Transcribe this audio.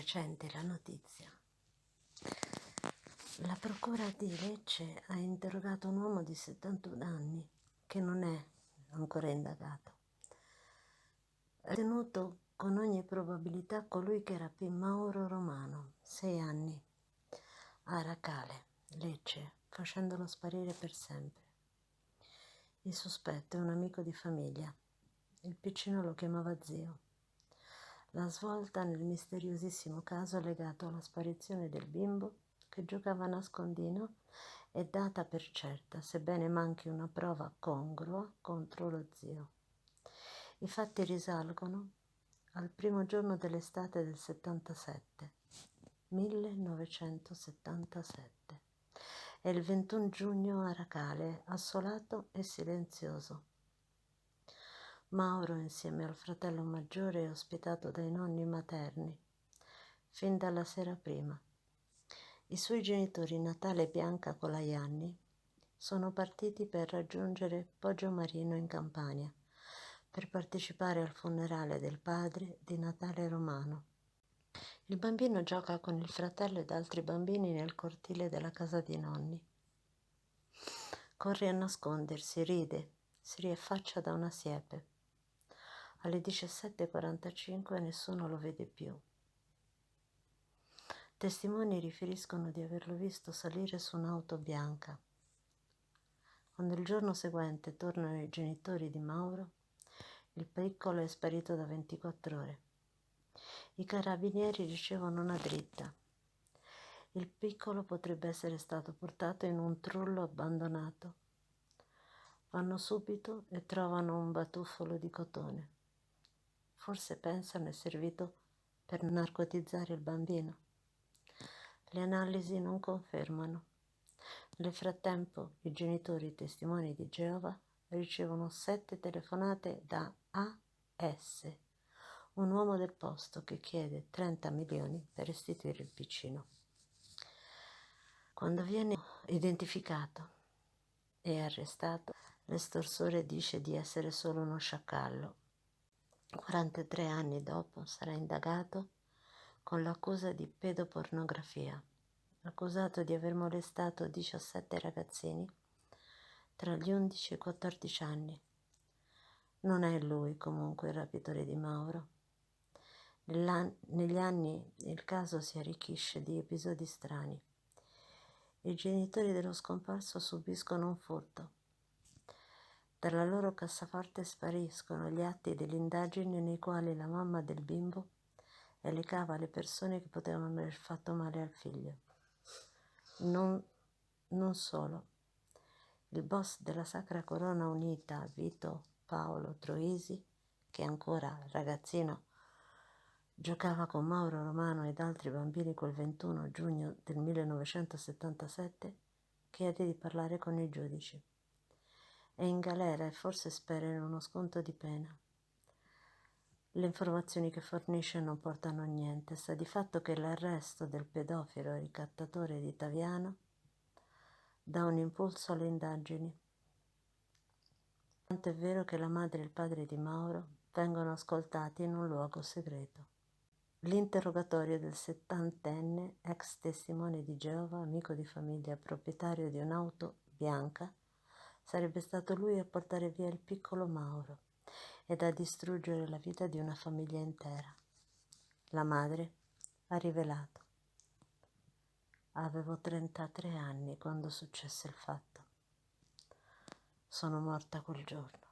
recente la notizia. La procura di Lecce ha interrogato un uomo di 71 anni che non è ancora indagato. È tenuto con ogni probabilità colui che rapì Mauro Romano, 6 anni, a Racale, Lecce, facendolo sparire per sempre. Il sospetto è un amico di famiglia. Il piccino lo chiamava zio. La svolta nel misteriosissimo caso legato alla sparizione del bimbo che giocava a nascondino è data per certa, sebbene manchi una prova congrua contro lo zio. I fatti risalgono al primo giorno dell'estate del 1977. È il 21 giugno a Racale, assolato e silenzioso. Mauro, insieme al fratello maggiore, è ospitato dai nonni materni fin dalla sera prima. I suoi genitori, Natale e Bianca Colaianni, sono partiti per raggiungere Poggiomarino in Campania per partecipare al funerale del padre di Natale Romano. Il bambino gioca con il fratello ed altri bambini nel cortile della casa dei nonni. Corre a nascondersi, ride, si riaffaccia da una siepe. Alle 17:45 nessuno lo vede più. Testimoni riferiscono di averlo visto salire su un'auto bianca. Quando il giorno seguente tornano i genitori di Mauro, il piccolo è sparito da 24 ore. I carabinieri ricevono una dritta. Il piccolo potrebbe essere stato portato in un trullo abbandonato. Vanno subito e trovano un batuffolo di cotone. Forse pensano è servito per narcotizzare il bambino. Le analisi non confermano. Nel frattempo, i genitori testimoni di Geova ricevono 7 telefonate da A.S., un uomo del posto che chiede 30 milioni per restituire il piccino. Quando viene identificato e arrestato, l'estorsore dice di essere solo uno sciacallo. 43 anni dopo sarà indagato con l'accusa di pedopornografia, accusato di aver molestato 17 ragazzini tra gli 11 e i 14 anni. Non è lui comunque il rapitore di Mauro. Negli anni il caso si arricchisce di episodi strani. I genitori dello scomparso subiscono un furto. Dalla loro cassaforte spariscono gli atti delle indagini nei quali la mamma del bimbo elencava le persone che potevano aver fatto male al figlio. Non solo. Il boss della Sacra Corona Unita, Vito Paolo Troisi, che ancora ragazzino giocava con Mauro Romano ed altri bambini quel 21 giugno del 1977, chiede di parlare con i giudici. È in galera e forse spera in uno sconto di pena. Le informazioni che fornisce non portano a niente. Sta di fatto che l'arresto del pedofilo e ricattatore di Taviano dà un impulso alle indagini. Tanto è vero che la madre e il padre di Mauro vengono ascoltati in un luogo segreto. L'interrogatorio del 70enne, ex testimone di Geova, amico di famiglia, proprietario di un'auto bianca, sarebbe stato lui a portare via il piccolo Mauro ed a distruggere la vita di una famiglia intera. La madre ha rivelato: avevo 33 anni quando successe il fatto. Sono morta quel giorno.